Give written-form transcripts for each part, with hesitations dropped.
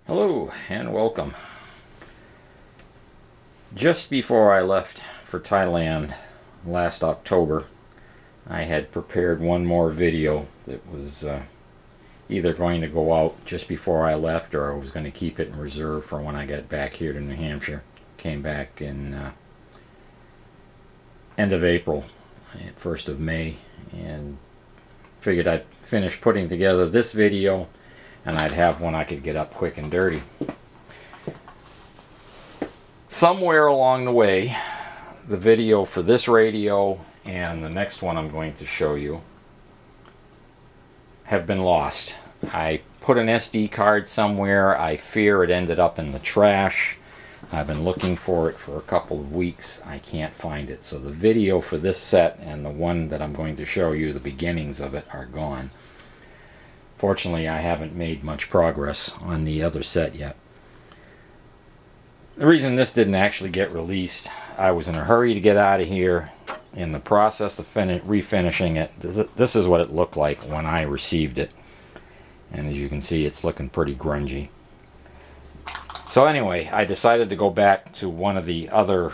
Hello and welcome. Just before I left for Thailand last October, I had prepared one more video that was either going to go out just before I left, or I was going to keep it in reserve for when I got back here to New Hampshire. Came back in end of April, 1st of May, and figured I'd finish putting together this video and I'd have one I could get up quick and dirty. Somewhere along the way, the video for this radio and the next one I'm going to show you have been lost. I put an SD card somewhere. I fear it ended up in the trash. I've been looking for it for a couple of weeks. I can't find it. So the video for this set and the one that I'm going to show you, the beginnings of it, are gone. Fortunately, I haven't made much progress on the other set yet. The reason this didn't actually get released, I was in a hurry to get out of here. In the process of refinishing it, this is what it looked like when I received it. And as you can see, it's looking pretty grungy. So anyway, I decided to go back to one of the other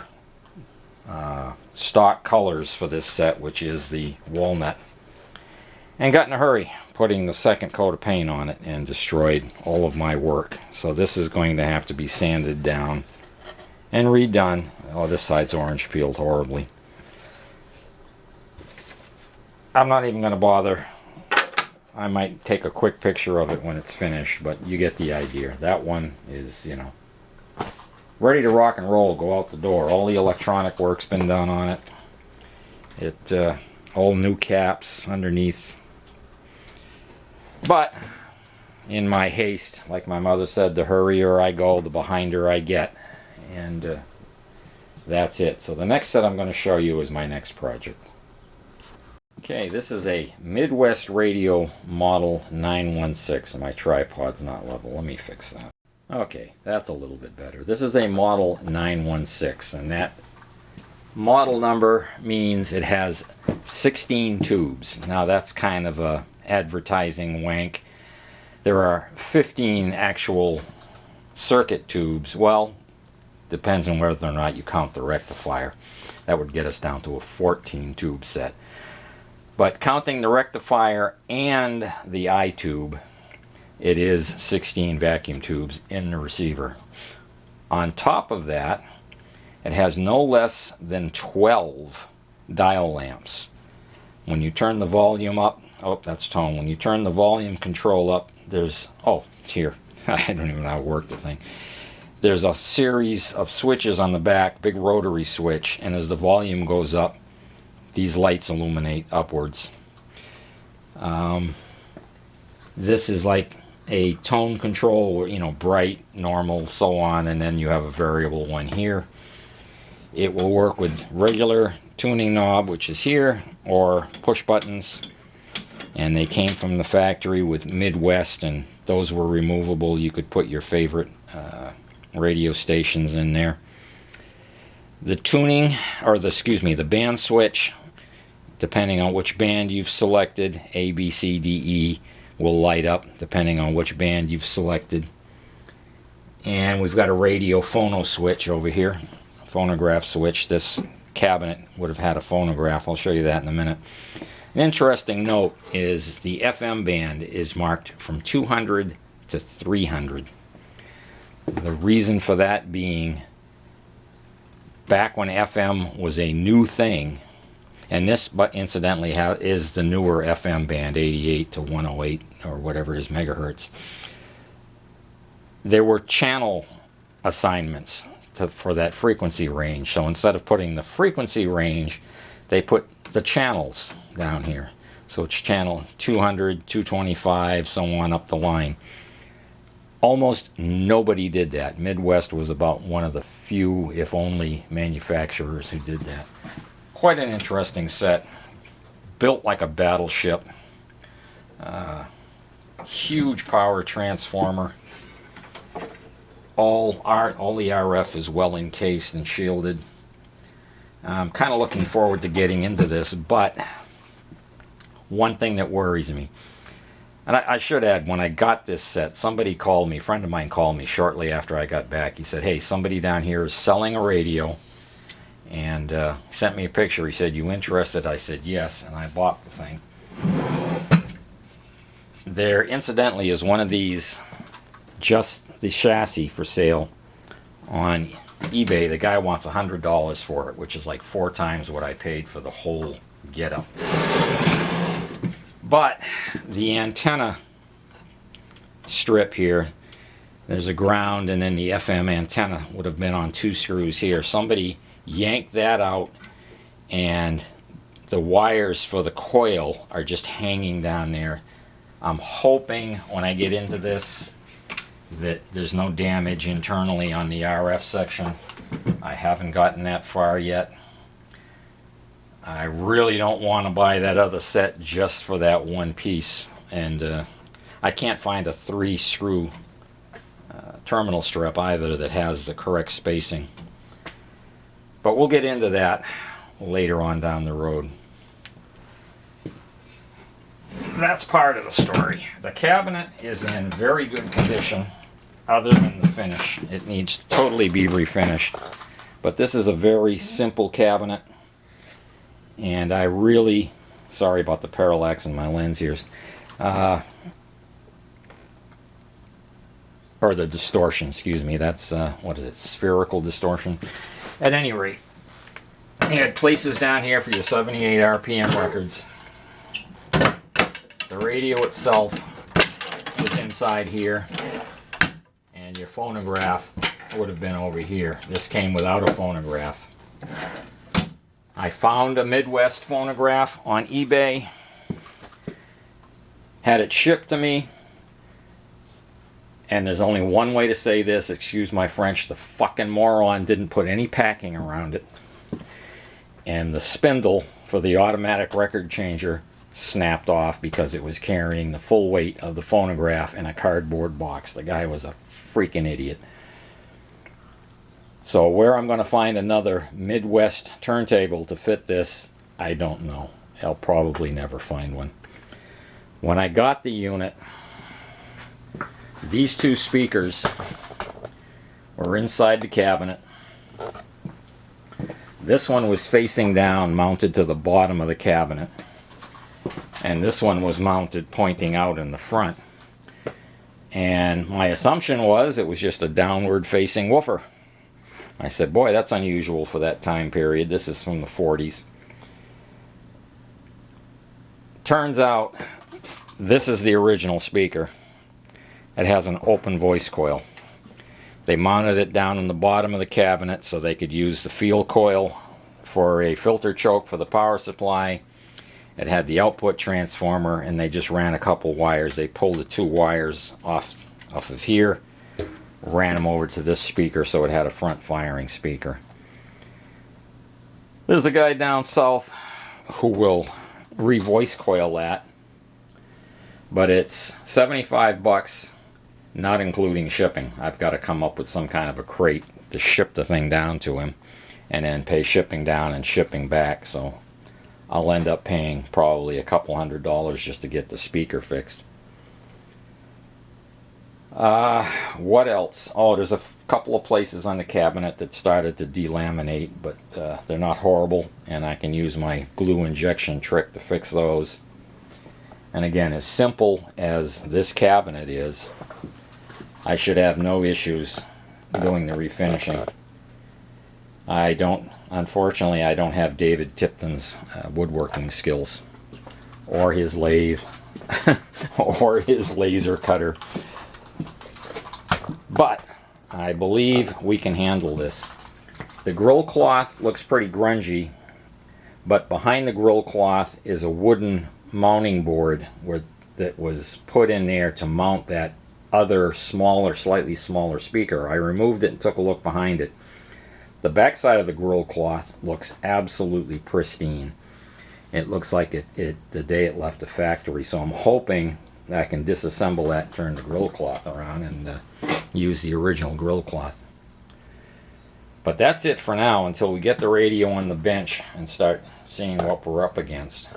stock colors for this set, which is the walnut. And got in a hurry, putting the second coat of paint on it, and destroyed all of my work. So this is going to have to be sanded down and redone. Oh, this side's orange peeled horribly. I'm not even going to bother. I might take a quick picture of it when it's finished, but you get the idea. That one is, you know, ready to rock and roll, go out the door. All the electronic work's been done on it. All new caps underneath. But in my haste, like my mother said, the hurrier I go, the behinder I get. And that's it. So the next set I'm going to show you is my next project. Okay, this is a Midwest Radio Model 916, and my tripod's not level. Let me fix that. Okay, that's a little bit better. This is a Model 916, and that model number means it has 16 tubes. Now that's kind of a advertising wank. There are 15 actual circuit tubes. Well, depends on whether or not you count the rectifier. That would get us down to a 14 tube set. But counting the rectifier and the I tube, it is 16 vacuum tubes in the receiver. On top of that, it has no less than 12 dial lamps. When you turn the volume up, oh, that's tone. When you turn the volume control up, there's, oh, it's here. I don't even know how to work the thing. There's a series of switches on the back, big rotary switch, and as the volume goes up, these lights illuminate upwards. This is like a tone control, you know, bright, normal, so on, and then you have a variable one here. It will work with regular tuning knob, which is here, or push buttons, and they came from the factory with Midwest, and those were removable. You could put your favorite radio stations in there. The tuning, or the band switch, depending on which band you've selected, A, B, C, D, E, will light up depending on which band you've selected. And we've got a radio phono switch over here, phonograph switch. This cabinet would have had a phonograph. I'll show you that in a minute. An interesting note is the FM band is marked from 200 to 300. The reason for that being, back when FM was a new thing, and this, but incidentally, is the newer FM band, 88 to 108 or whatever it is, megahertz. There were channel assignments for that frequency range. So instead of putting the frequency range, they put the channels down here. So it's channel 200, 225, so on up the line. Almost nobody did that. Midwest was about one of the few, if only, manufacturers who did that. Quite an interesting set. Built like a battleship. Huge power transformer. All the RF is well encased and shielded. I'm kind of looking forward to getting into this, but one thing that worries me. And I should add, when I got this set, somebody called me, a friend of mine called me shortly after I got back. He said, hey, somebody down here is selling a radio, and sent me a picture. He said, you interested? I said, yes, and I bought the thing. There, incidentally, is one of these, just the chassis for sale on eBay. The guy wants $100 for it, which is like 4 times what I paid for the whole getup. But the antenna strip here, there's a ground, and then the FM antenna would have been on 2 screws here. Somebody yanked that out, and the wires for the coil are just hanging down there. I'm hoping when I get into this that there's no damage internally on the RF section. I haven't gotten that far yet. I really don't want to buy that other set just for that one piece, and I can't find a 3-screw terminal strip either that has the correct spacing. But we'll get into that later on down the road. That's part of the story. The cabinet is in very good condition other than the finish. It needs to totally be refinished. But this is a very simple cabinet, and I really, sorry about the parallax in my lens here, or the distortion, excuse me, that's, what is it, spherical distortion. At any rate, you had places down here for your 78 RPM records. The radio itself is inside here, and your phonograph would have been over here. This came without a phonograph. I found a Midwest phonograph on eBay, had it shipped to me, and there's only one way to say this, excuse my French, the fucking moron didn't put any packing around it, and the spindle for the automatic record changer snapped off because it was carrying the full weight of the phonograph in a cardboard box. The guy was a freaking idiot. So where I'm going to find another Midwest turntable to fit this, I don't know. I'll probably never find one. When I got the unit, these 2 speakers were inside the cabinet. This one was facing down, mounted to the bottom of the cabinet. And this one was mounted pointing out in the front. And my assumption was it was just a downward facing woofer. I said, boy, that's unusual for that time period. This is from the 40s. Turns out this is the original speaker. It has an open voice coil. They mounted it down in the bottom of the cabinet so they could use the field coil for a filter choke for the power supply. It had the output transformer, and they just ran a couple wires. They pulled the 2 wires off of here, ran them over to this speaker so it had a front firing speaker. There's a guy down south who will re-voice coil that, but it's 75 bucks, not including shipping. I've got to come up with some kind of a crate to ship the thing down to him, and then pay shipping down and shipping back. So I'll end up paying probably a couple $100 just to get the speaker fixed. What else? Oh, there's a couple of places on the cabinet that started to delaminate, but they're not horrible, and I can use my glue injection trick to fix those. And again, as simple as this cabinet is, I should have no issues doing the refinishing. Unfortunately, I don't have David Tipton's woodworking skills, or his lathe, or his laser cutter. But I believe we can handle this. The grill cloth looks pretty grungy, but behind the grill cloth is a wooden mounting board that was put in there to mount that other smaller, slightly smaller speaker. I removed it and took a look behind it. The back side of the grill cloth looks absolutely pristine. It looks like it the day it left the factory, so I'm hoping that I can disassemble that, turn the grill cloth around, and use the original grill cloth. But that's it for now until we get the radio on the bench and start seeing what we're up against.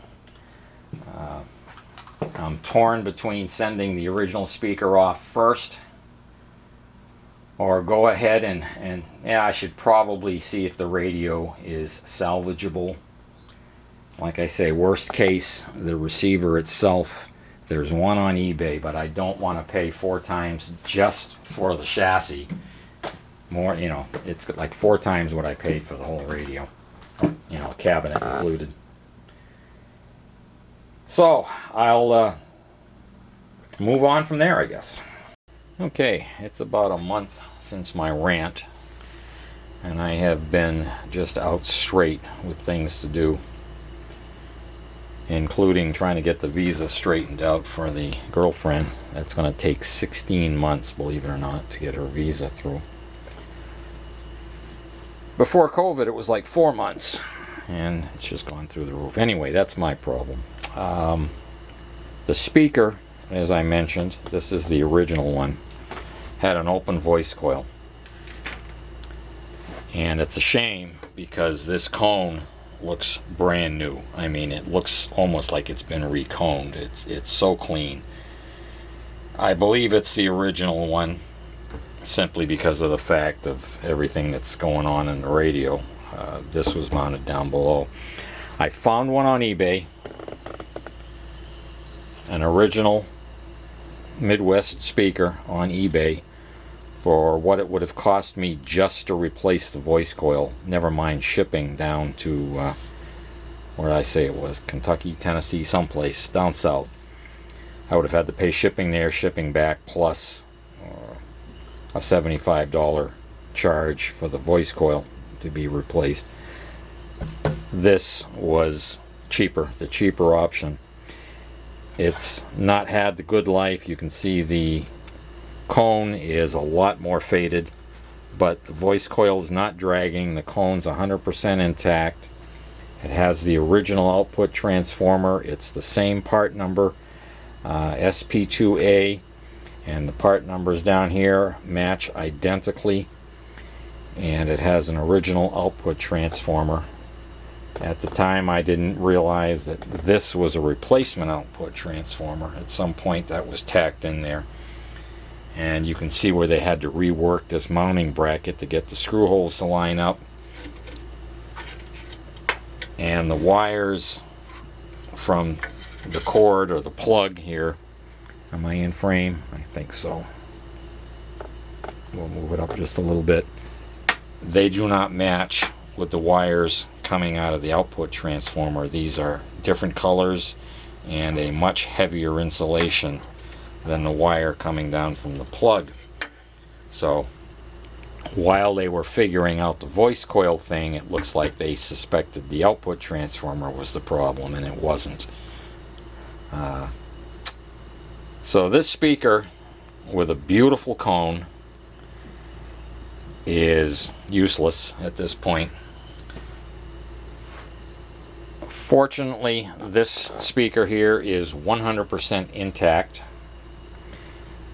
I'm torn between sending the original speaker off first, or go ahead and yeah, I should probably see if the radio is salvageable. Like I say, worst case, the receiver itself, there's one on eBay, but I don't want to pay 4 times just for the chassis. More, you know, it's like 4 times what I paid for the whole radio. You know, a cabinet included. So, I'll move on from there, I guess. Okay, it's about a month since my rant, and I have been just out straight with things to do, including trying to get the visa straightened out for the girlfriend. That's going to take 16 months, believe it or not, to get her visa through. Before COVID, it was like 4 months, and it's just gone through the roof. Anyway, that's my problem. The speaker, as I mentioned, this is the original one, had an open voice coil. And it's a shame because this cone looks brand new. I mean, it looks almost like it's been reconed. It's so clean. I believe it's the original one simply because of the fact of everything that's going on in the radio. This was mounted down below. I found one on eBay, an original Midwest speaker on eBay, for what it would have cost me just to replace the voice coil, never mind shipping down to where I say it was, Kentucky, Tennessee, someplace down south. I would have had to pay shipping there, shipping back, plus a $75 charge for the voice coil to be replaced. This was cheaper, the cheaper option. It's not had the good life. You can see the cone is a lot more faded, but the voice coil is not dragging. The cone's 100% intact. It has the original output transformer. It's the same part number, SP2A, and the part numbers down here match identically, and it has an original output transformer. At the time, I didn't realize that this was a replacement output transformer. At some point that was tacked in there, and you can see where they had to rework this mounting bracket to get the screw holes to line up, and the wires from the cord or the plug here. Am I in frame? I think so. We'll move it up just a little bit. They do not match with the wires coming out of the output transformer. These are different colors and a much heavier insulation than the wire coming down from the plug. So while they were figuring out the voice coil thing, it looks like they suspected the output transformer was the problem, and it wasn't. So this speaker with a beautiful cone is useless at this point. Fortunately, this speaker here is 100% intact.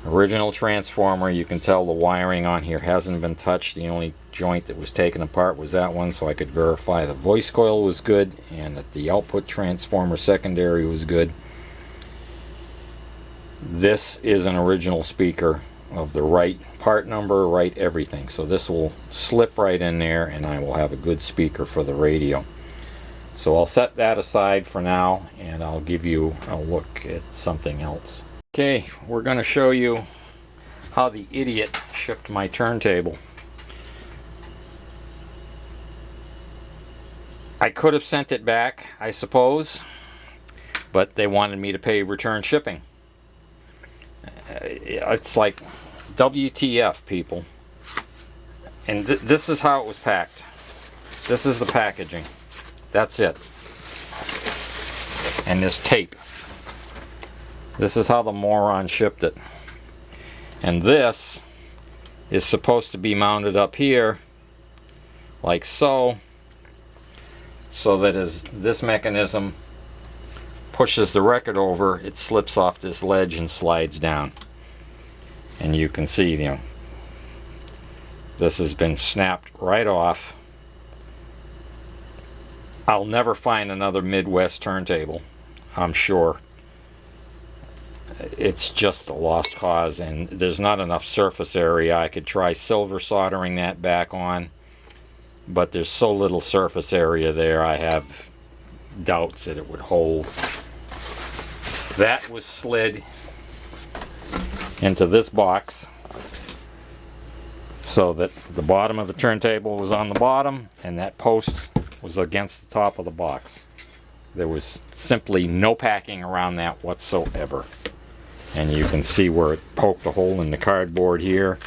Original transformer. You can tell the wiring on here hasn't been touched. The only joint that was taken apart was that one, so I could verify the voice coil was good and that the output transformer secondary was good. This is an original speaker of the right part number, right everything. So this will slip right in there and I will have a good speaker for the radio. So I'll set that aside for now and I'll give you a look at something else. Okay, we're going to show you how the idiot shipped my turntable. I could have sent it back, I suppose, but they wanted me to pay return shipping. It's like WTF, people. And this is how it was packed. This is the packaging. That's it. And this tape. This is how the moron shipped it. And this is supposed to be mounted up here like so, so that as this mechanism pushes the record over, it slips off this ledge and slides down. And you can see, you know, this has been snapped right off. I'll never find another Midwest turntable, I'm sure. it's just a lost cause, and there's not enough surface area. I could try silver soldering that back on, but there's so little surface area there, I have doubts that it would hold. That was slid into this box so that the bottom of the turntable was on the bottom and that post was against the top of the box. There was simply no packing around that whatsoever. And you can see where it poked a hole in the cardboard here.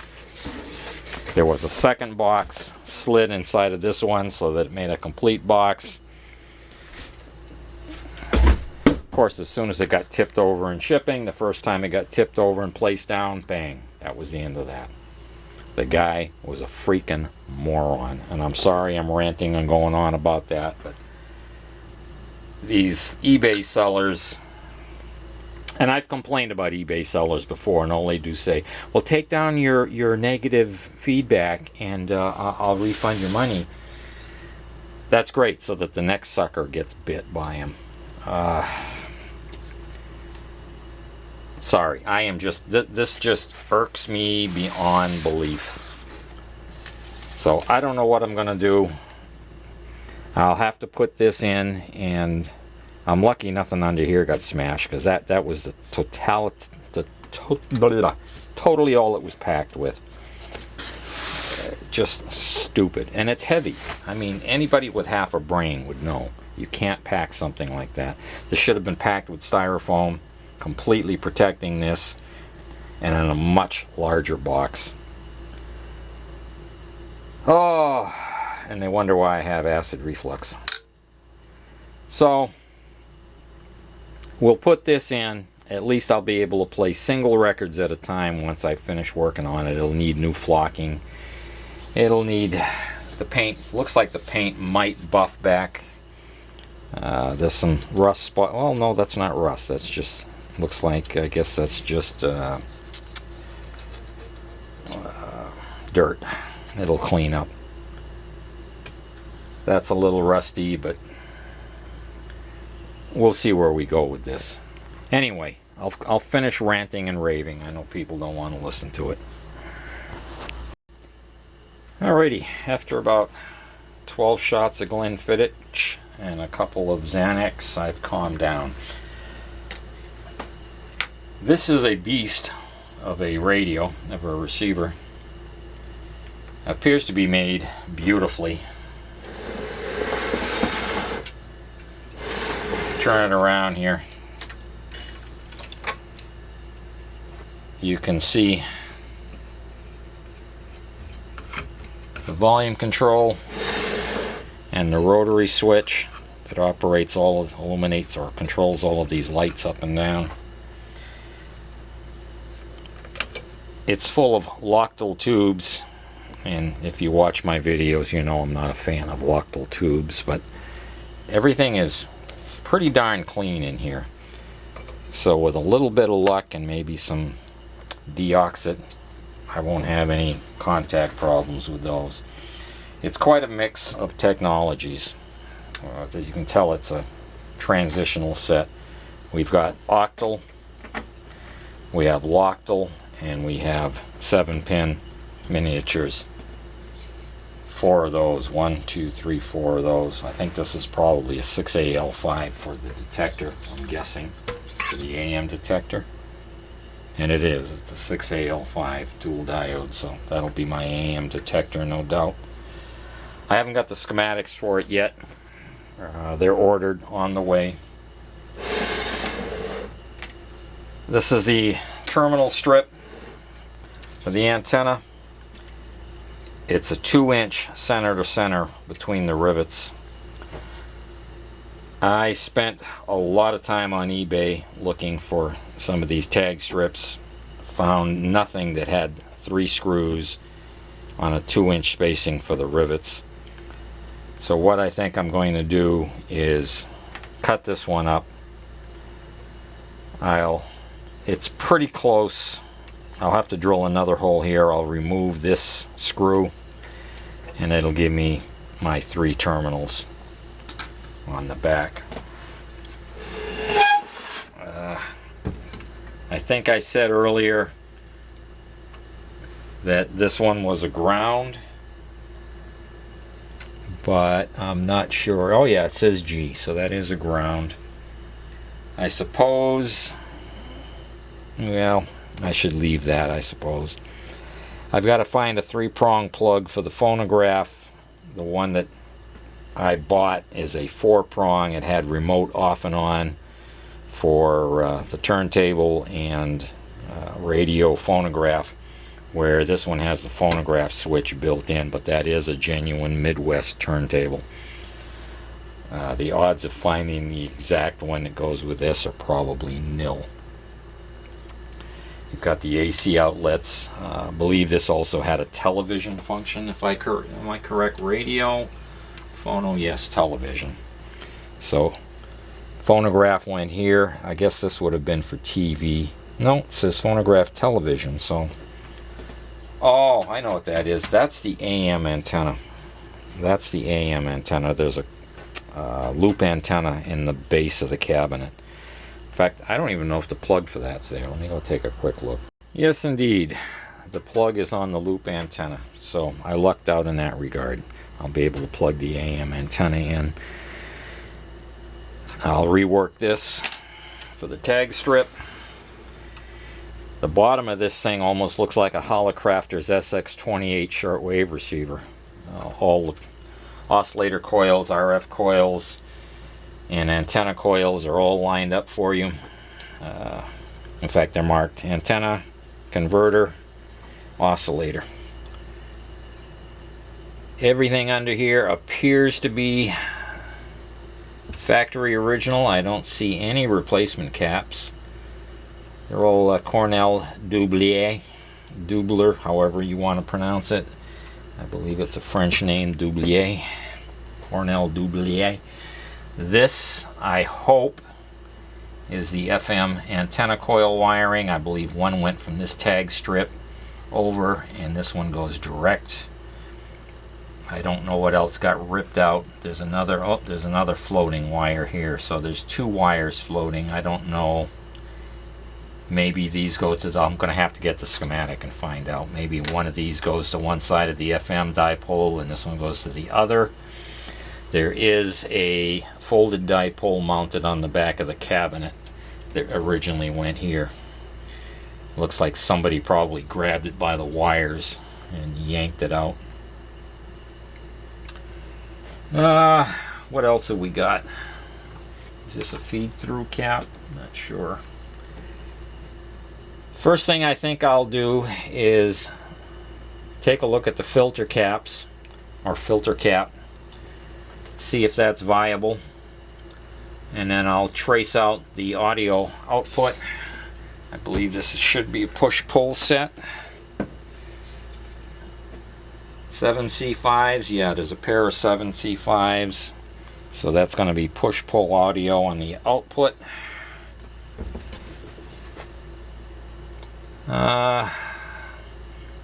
There was a second box slid inside of this one so that it made a complete box. Of course, as soon as it got tipped over in shipping, the first time it got tipped over and placed down, bang, that was the end of that. The guy was a freaking moron. And I'm sorry I'm ranting and going on about that, but these eBay sellers, and I've complained about eBay sellers before, and all they do say, well, take down your negative feedback and I'll refund your money. That's great, so that the next sucker gets bit by him. Sorry, I am just, this just irks me beyond belief. So I don't know what I'm going to do. I'll have to put this in, and I'm lucky nothing under here got smashed, because that was the totally all it was packed with. Just stupid. And it's heavy. I mean, anybody with half a brain would know you can't pack something like that. This should have been packed with styrofoam, completely protecting this, and in a much larger box. Oh, and they wonder why I have acid reflux. So we'll put this in. At least I'll be able to play single records at a time once I finish working on it. It'll need new flocking. It'll need the paint. Looks like the paint might buff back. There's some rust spot. Well, no, that's not rust. That's just, looks like, I guess that's just dirt. It'll clean up. That's a little rusty, but we'll see where we go with this. Anyway, I'll finish ranting and raving. I know people don't want to listen to it. Alrighty, after about 12 shots of Glenfiddich and a couple of Xanax, I've calmed down. This is a beast of a radio, of a receiver. Appears to be made beautifully. Turn it around here. You can see the volume control and the rotary switch that operates illuminates or controls all of these lights up and down. It's full of Loctile tubes, and if you watch my videos, you know I'm not a fan of Loctile tubes, but everything is pretty darn clean in here. So with a little bit of luck and maybe some deoxit, I won't have any contact problems with those. It's quite a mix of technologies. That you can tell it's a transitional set. We've got octal, we have Loctile, and we have 7-pin miniatures. 4 of those. 1, 2, 3, 4 of those. I think this is probably a 6AL5 for the detector, I'm guessing, for the AM detector. And it is. It's a 6AL5 dual diode, so that'll be my AM detector, no doubt. I haven't got the schematics for it yet. They're ordered, on the way. This is the terminal strip for the antenna. It's a 2-inch center to center between the rivets. I spent a lot of time on eBay looking for some of these tag strips. Found nothing that had 3 screws on a 2-inch spacing for the rivets. So what I think I'm going to do is cut this one up. It's pretty close. I'll have to drill another hole here. I'll remove this screw and it'll give me my 3 terminals I think I said earlier that this one was a ground, but I'm not sure. Oh yeah, it says G, so that is a ground. I suppose, well, I should leave that, I suppose. I've got to find a 3-prong plug for the phonograph. The one that I bought is a 4-prong. It had remote off and on for the turntable and radio phonograph, where this one has the phonograph switch built in, but that is a genuine Midwest turntable. The odds of finding the exact one that goes with this are probably nil. You've got the AC outlets. I believe this also had a television function, if am I correct? Radio, phono, yes, television. So phonograph went here. I guess this would have been for TV. No, it says phonograph television, so. Oh, I know what that is. That's the AM antenna. That's the AM antenna. There's a loop antenna in the base of the cabinet. In fact, I don't even know if the plug for that's there. Let me go take a quick look. Yes, indeed. The plug is on the loop antenna. So I lucked out in that regard. I'll be able to plug the AM antenna in. I'll rework this for the tag strip. The bottom of this thing almost looks like a Holocrafter's SX28 shortwave receiver. All the oscillator coils, RF coils, and antenna coils are all lined up for you. In fact, they're marked antenna, converter, oscillator. Everything under here appears to be factory original. I don't see any replacement caps. They're all Cornell Doublier, Doubler, however you want to pronounce it. I believe it's a French name, Doublier, Cornell Doublier. This, I hope, is the FM antenna coil wiring. I believe one went from this tag strip over, and this one goes direct. I don't know what else got ripped out. There's another, oh, there's another floating wire here. So there's 2 wires floating. I don't know. Maybe these go to the, I'm going to have to get the schematic and find out. Maybe one of these goes to one side of the FM dipole and this one goes to the other. There is a folded dipole mounted on the back of the cabinet that originally went here. Looks like somebody probably grabbed it by the wires and yanked it out. What else have we got? Is this a feed-through cap? Not sure. First thing I think I'll do is take a look at the filter caps, or filter cap, see if that's viable, and then I'll trace out the audio output. I believe this should be a push-pull set. 7C5s, yeah, there's a pair of 7C5s, so that's going to be push-pull audio on the output.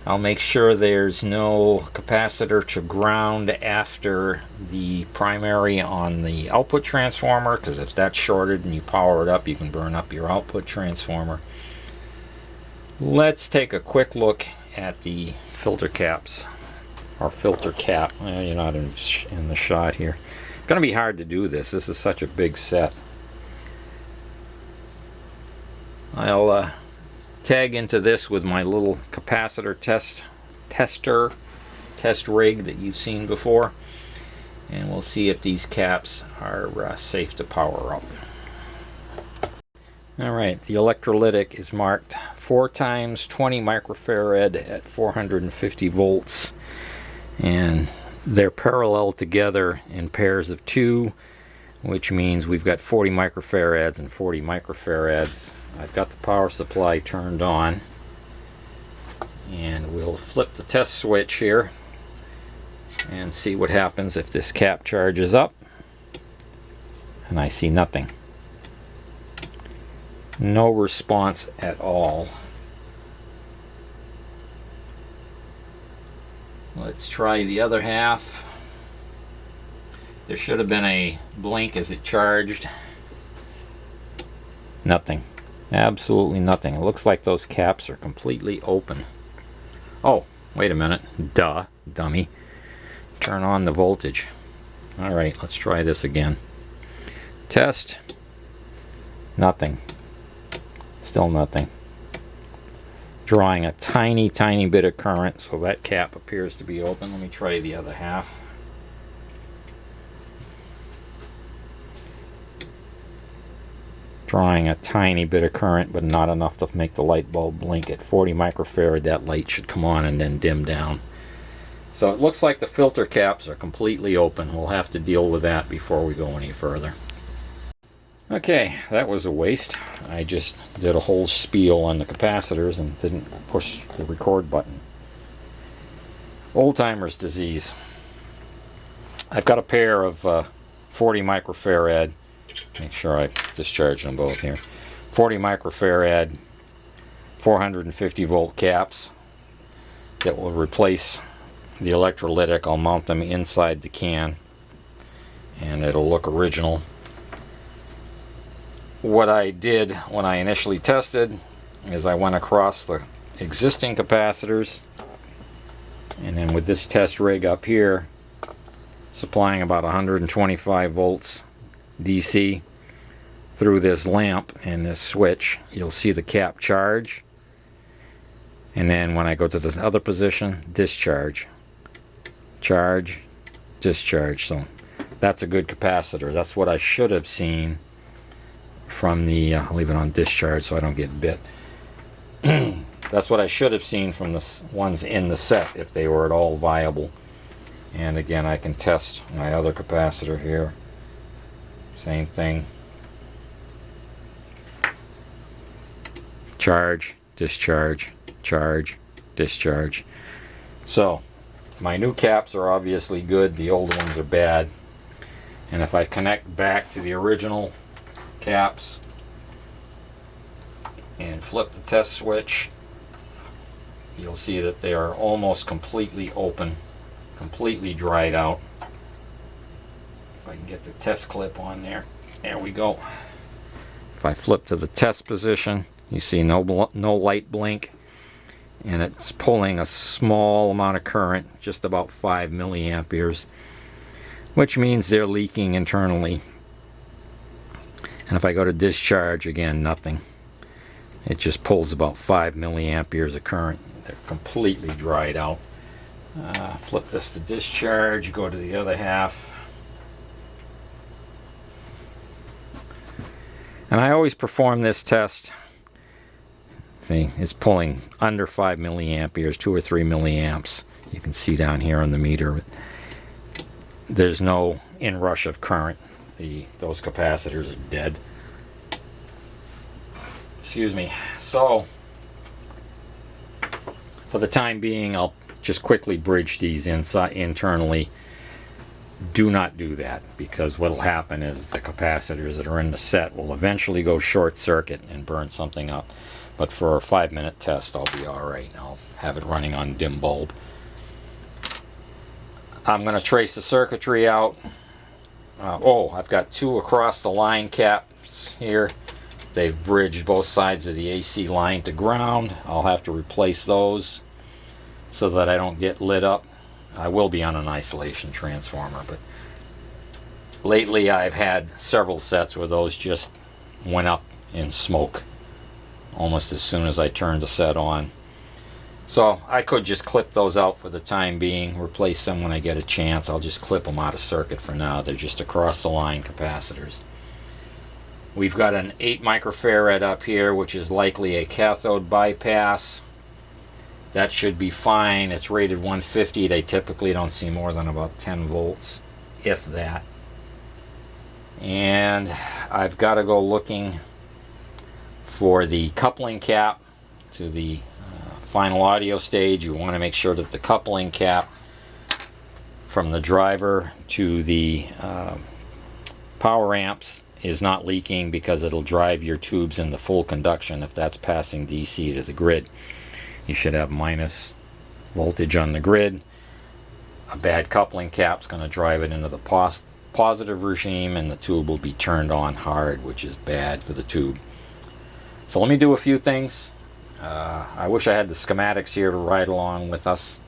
I'll make sure there's no capacitor to ground after the primary on the output transformer, because if that's shorted and you power it up, you can burn up your output transformer. Let's take a quick look at the filter caps, or filter cap. You're not in the shot here. It's going to be hard to do this. This is such a big set. I'll tag into this with my little capacitor test rig that you've seen before, and we'll see if these caps are safe to power up. Alright, the electrolytic is marked 4 times 20 microfarad at 450 volts, and they're parallel together in pairs of 2, which means we've got 40 microfarads and 40 microfarads. I've got the power supply turned on, and we'll flip the test switch here and see what happens if this cap charges up. And I see nothing. No response at all. Let's try the other half. There should have been a blink as it charged. Nothing. Absolutely nothing. It looks like those caps are completely open. Oh, wait a minute. Duh, dummy. Turn on the voltage. Alright, let's try this again. Test. Nothing. Still nothing. Drawing a tiny, tiny bit of current, so that cap appears to be open. Let me try the other half. Drawing a tiny bit of current, but not enough to make the light bulb blink. At 40 microfarad, that light should come on and then dim down. So it looks like the filter caps are completely open. We'll have to deal with that before we go any further. Okay, that was a waste. I just did a whole spiel on the capacitors and didn't push the record button. Old-timer's disease. I've got a pair of 40 microfarad. Make sure I discharge them both here. 40 microfarad 450 volt caps that will replace the electrolytic. I'll mount them inside the can and it'll look original. What I did when I initially tested is I went across the existing capacitors, and then with this test rig up here supplying about 125 volts DC through this lamp and this switch, you'll see the cap charge, and then when I go to the other position, discharge, charge, discharge. So that's a good capacitor. That's what I should have seen from the I'll leave it on discharge so I don't get bit. That's what I should have seen from the ones in the set if they were at all viable. And again, I can test my other capacitor here. Same thing. Charge, discharge, charge, discharge. So my new caps are obviously good, the old ones are bad. And if I connect back to the original caps and flip the test switch, you'll see that they are almost completely open, completely dried out. If I can get the test clip on there, there we go. If I flip to the test position, you see no light blink, and it's pulling a small amount of current, just about 5 milliamperes, which means they're leaking internally. And if I go to discharge, again, nothing. It just pulls about 5 milliamperes of current. They're completely dried out. Flip this to discharge, go to the other half. And I always perform this test. See, it's pulling under 5 milliamperes, 2 or 3 milliamps. You can see down here on the meter. There's no inrush of current. Those capacitors are dead. Excuse me. So for the time being, I'll just quickly bridge these internally. Do not do that, because what will happen is the capacitors that are in the set will eventually go short circuit and burn something up. But for a 5-minute test, I'll be alright. I'll have it running on dim bulb. I'm going to trace the circuitry out. I've got 2 across the line caps here. They've bridged both sides of the AC line to ground. I'll have to replace those so that I don't get lit up. I will be on an isolation transformer, but lately I've had several sets where those just went up in smoke almost as soon as I turned the set on. So I could just clip those out for the time being, replace them when I get a chance. I'll just clip them out of circuit for now. They're just across the line capacitors. We've got an 8 microfarad up here, which is likely a cathode bypass. That should be fine. It's rated 150. They typically don't see more than about 10 volts, if that. And I've got to go looking for the coupling cap to the final audio stage. You want to make sure that the coupling cap from the driver to the power amps is not leaking, because it'll drive your tubes into full conduction if that's passing DC to the grid. You should have minus voltage on the grid. A bad coupling cap's going to drive it into the positive regime, and the tube will be turned on hard, which is bad for the tube. So let me do a few things. I wish I had the schematics here to ride along with us.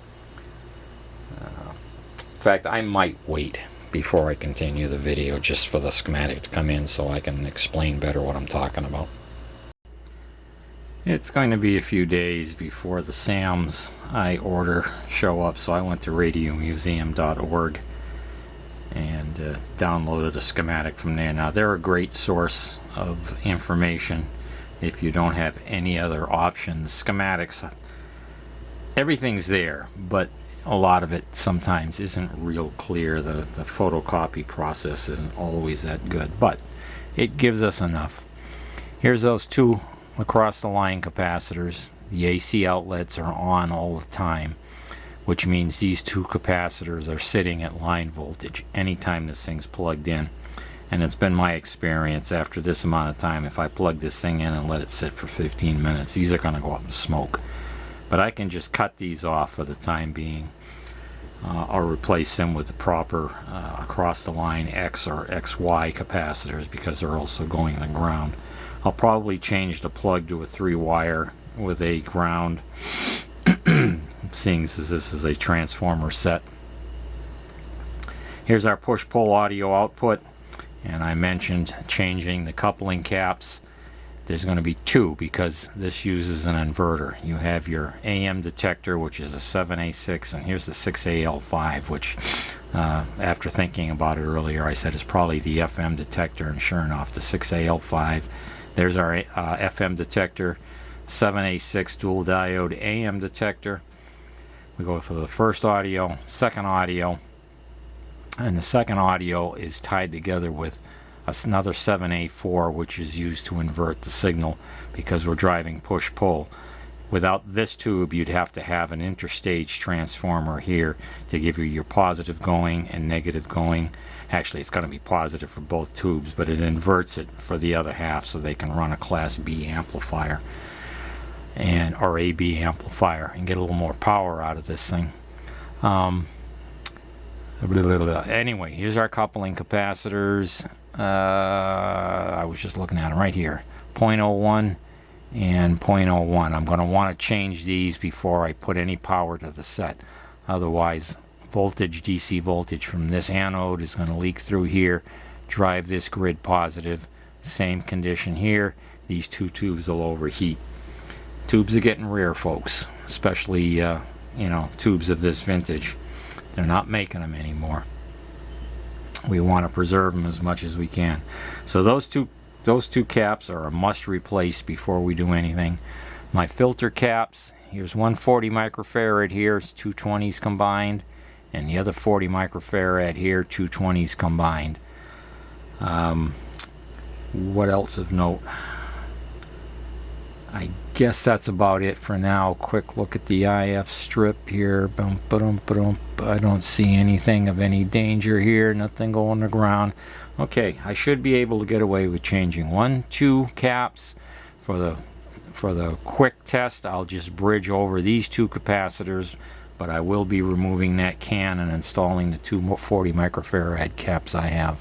In fact, I might wait before I continue the video just for the schematic to come in so I can explain better what I'm talking about. It's going to be a few days before the SAMs I order show up, so I went to radiomuseum.org and downloaded a schematic from there. Now, they're a great source of information if you don't have any other options. Schematics, everything's there, but a lot of it sometimes isn't real clear. The photocopy process isn't always that good, but it gives us enough. Here's those two across the line capacitors. The AC outlets are on all the time, which means these two capacitors are sitting at line voltage anytime this thing's plugged in. And it's been my experience after this amount of time, if I plug this thing in and let it sit for 15 minutes, these are going to go up in smoke. But I can just cut these off for the time being, or replace them with the proper across the line X or XY capacitors, because they're also going to ground. I'll probably change the plug to a 3-wire with a ground, seeing as this is a transformer set. Here's our push-pull audio output, and I mentioned changing the coupling caps. There's going to be two because this uses an inverter. You have your AM detector, which is a 7A6, and here's the 6AL5, which after thinking about it earlier, I said is probably the FM detector, and sure enough, the 6AL5. There's our FM detector, 7A6 dual diode AM detector. We go for the first audio, second audio, and the second audio is tied together with another 7A4, which is used to invert the signal because we're driving push-pull. Without this tube, you'd have to have an interstage transformer here to give you your positive going and negative going. Actually, it's going to be positive for both tubes, but it inverts it for the other half so they can run a Class B amplifier or AB amplifier and get a little more power out of this thing. Anyway, here's our coupling capacitors. I was just looking at them right here, 0.01 and 0.01. I'm going to want to change these before I put any power to the set. Otherwise, voltage, DC voltage from this anode is going to leak through here, drive this grid positive. Same condition here. These two tubes will overheat. Tubes are getting rare, folks, especially tubes of this vintage. They're not making them anymore. We want to preserve them as much as we can. So those two caps are a must replace before we do anything. My filter caps, here's 140 microfarad here, it's 220s combined, and the other 40 microfarad here, 220s combined. What else of note? I guess that's about it for now. Quick look at the IF strip here. I don't see anything of any danger here. Nothing going to ground. Okay, I should be able to get away with changing 2 caps. For the quick test, I'll just bridge over these two capacitors, but I will be removing that can and installing the 240 microfarad caps I have.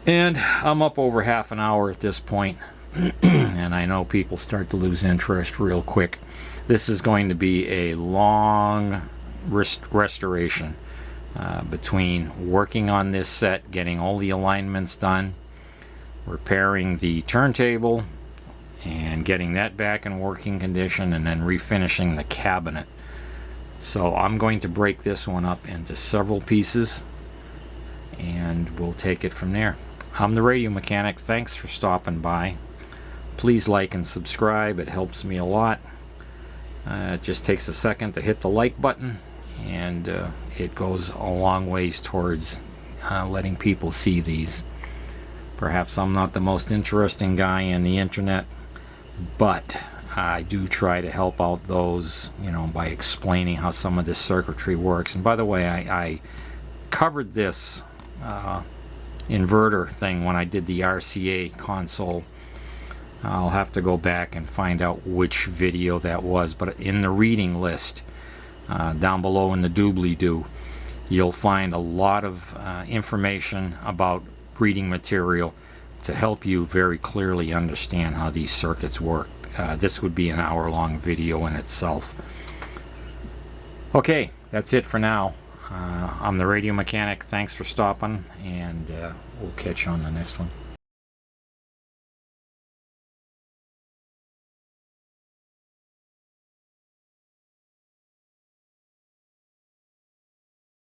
And I'm up over half an hour at this point. And I know people start to lose interest real quick. This is going to be a long restoration between working on this set, getting all the alignments done, repairing the turntable and getting that back in working condition, and then refinishing the cabinet. So I'm going to break this one up into several pieces and we'll take it from there. I'm the Radio Mechanic. Thanks for stopping by. Please like and subscribe. It helps me a lot. It just takes a second to hit the like button, and it goes a long ways towards letting people see these. Perhaps I'm not the most interesting guy in the internet, but I do try to help out those, by explaining how some of this circuitry works. And by the way, I covered this inverter thing when I did the RCA console. I'll have to go back and find out which video that was, but in the reading list down below in the doobly-doo, you'll find a lot of information about reading material. to help you very clearly understand how these circuits work. This would be an hour-long video in itself. Okay, that's it for now. I'm the Radio Mechanic. Thanks for stopping, and we'll catch you on the next one.